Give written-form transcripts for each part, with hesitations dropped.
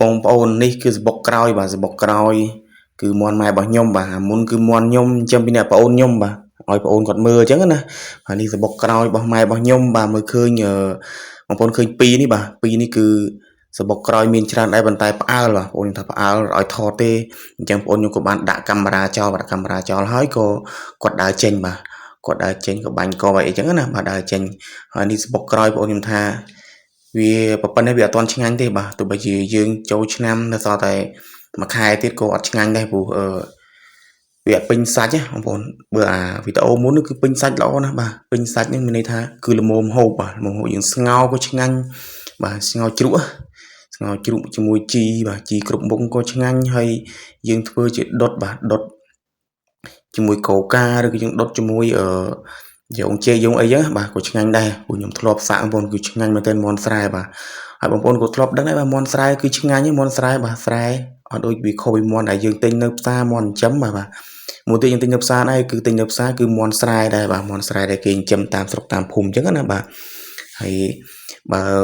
bong ôn ní cứ bọc còi bà bọc còi cứ mòn mai bảo nhom bà muốn cứ mòn nhom chăm bên này bảo ôn nhom bà hỏi bảo ôn còn mưa chứ nè và ní bọc còi bảo mai bảo nhom bà mới khơi nhờ bong ôn khơi pi ní cứ bọc còi miền tràn đây bàn tay bảo là ôn thà bảo rồi thò tê chẳng ôn nhom của bạn đã camera cho hỏi cô quạt đá trên bà quạt đá trên của bạn co vậy chứ nè bà đá trên và ní bọc còi bảo nhom tha vì bọn này bị toàn tiếng Anh thế bà tụi bây giờ dương châu Nam là sao tại mà khai tiết cô ở tiếng Anh đây bù bị pin sạch á ông bọn bữa vì tao muốn nó cứ pin sạch đó nè bà pin sạch nhưng mình đây tha cứ là mồm hộp những ngao có tiếng Anh bà ngao chữ cho mùi chi bà chi cục bông có tiếng Anh hay dương thưa chuyện đốt bà đốt cho mùi cầu ca rồi cái đốt cho mùi ở giống chơi giống ấy á bà của tiếng Anh đây của nhóm thọp sáng bọn cứ tiếng Anh mà tên Monsrai bà hai bọn của thọp đất đấy bà Monsrai cứ tiếng Anh như Monsrai bà Srai ở đôi bị khôi mon đại dương tinh nấp xa mon chấm bà muốn tinh tinh nấp xa này cứ tinh nấp xa cứ Monsrai đây bà Monsrai đây kinh chấm tam sọc tam phùm chứ á bà hay bà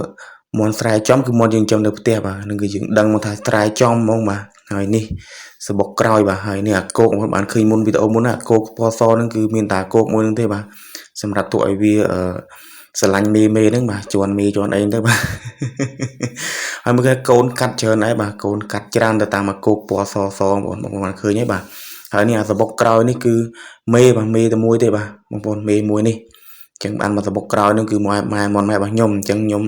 Monsrai chấm cứ mon dương chấm nấp tia bà nên cứ dương đăng một thái trai chom mong bàហើយនេះសបកក្រោយបាទហើយនេះអាគោកបានឃើញមុនវីដេអូមុនអាគោកពណ៌សហ្នឹងគឺមានតាគោកមួយហ្នឹងទេបាទសម្រាប់ទុកឲ្យវាស្រឡាញ់មេហ្នឹងបាទជន់មេជន់អីទៅបាទហើយមើលគេកូនកាត់ច្រើនហើយបាទកូនកាត់ច្រើនទៅតាមអាគោកពណ៌សបងប្អូនបានឃើញហើយបាទហើយនេះអាសបកក្រោយនេះគឺមេបាទមេតែមួយទេបាទបងប្អូនមេមួយនេះអញ្ចឹងបានមកសបកក្រោយហ្នឹងគឺម៉ែរបស់ខ្ញុំអញ្ចឹងខ្ញុំ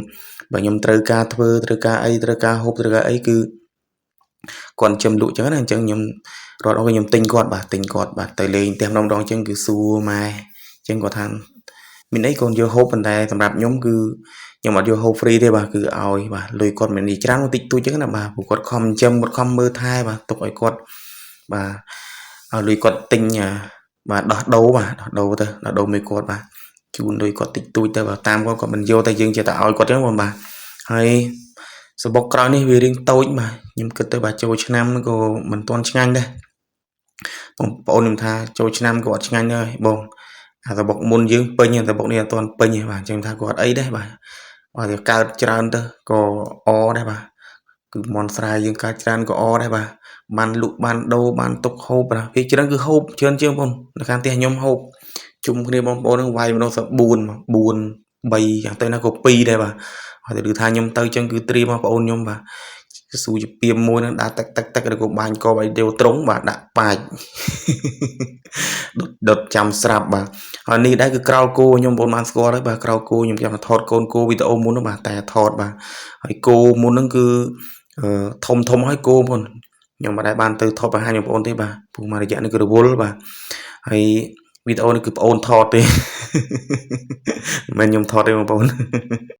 បើខ្ញុំត្រូវការធ្វើត្រូវការអីត្រូវការហូបត្រូវការអីគឺគាត់ចំលក់ចឹងណាអញ្ចឹងខ្ញុំរត់ឲ្យខ្ញុំទិញគាត់បាទទៅលេងផ្ទះម្ដងអញ្ចឹងគឺសួរម៉ែអញ្ចឹងគាត់ថាមានអីកូនយកហូបប៉ុន្តែសម្រាប់ខ្ញុំគឺខ្ញុំអត់យកហូប free ទេបាទគឺឲ្យបាទលុយគាត់មិននិយាយច្រើនតិចតួចចឹងណាបាទព្រោះគាត់ខំចិញ្ចឹមគាត់ខំមើលថែបាទទុកឲ្យគាត់បាទឲ្យលុយគាត់ទិញបាទដោះដូរទៅដោះដូរមួយគាត់បាទជូនលុយគាត់តិចតួចទៅបាទតាមគាត់មិនយកតែយើងចេះតែឲ្យគាត់ចឹងបាទហើយសបកក្រោយនេះវារៀងតូចបាទខ្ញុំគិតទៅបាទចូលឆ្នាំក៏មិនទាន់ឆ្ងាញ់ដែរបងប្អូនខ្ញុំថាចូលឆ្នាំក៏អត់ឆ្ងាញ់ដែរបងអាសបកមុនយើងពេញតែសបកនេះអត់ទាន់ពេញទេបាទអញ្ចឹងថាគាត់អីដែរបាទបើវាកើតច្រើនទៅក៏អដែរបាទគឺមន់ស្រែយើងកើតច្រើនក៏អដែរបាទបានលក់បានដូរបានទុកហូបបាទវាច្រើនគឺហូបច្រើនជាងបងនៅខាងផ្ទះខ្ញុំហូបជុំគ្នាបងប្អូននឹងវាយម្ដងស4 3យ៉ាងទៅណាក៏2ដែរបាទហើយទៅថាខ្ញុំទៅចឹងគឺត្រៀមបងប្អូនខ្ញុំបាទស៊ូជាពីមួយនឹងដាក់ទឹកឬក៏បាញ់កបឲ្យដេវត្រង់បាទដាក់បាច់ដុតចាំស្រាប់បាទហើយនេះដែរគឺក្រោលគោខ្ញុំបងបានស្គាល់ហើយបាទក្រោលគោខ្ញុំចាំថតកូនគោវីដេអូមុននោះបាទតែថតបាទហើយគោមុនហ្នឹងគឺធំហើយគោបងខ្ញុំមិនដែលបានទៅថតបង្ហាញបងប្អូនទេបាទព្រោះមករយៈនេះគឺរវល់បាទហើយវីដេអូនេះគឺបងអូនថតទេមិនខ្ញុំថតទេបងប្អូន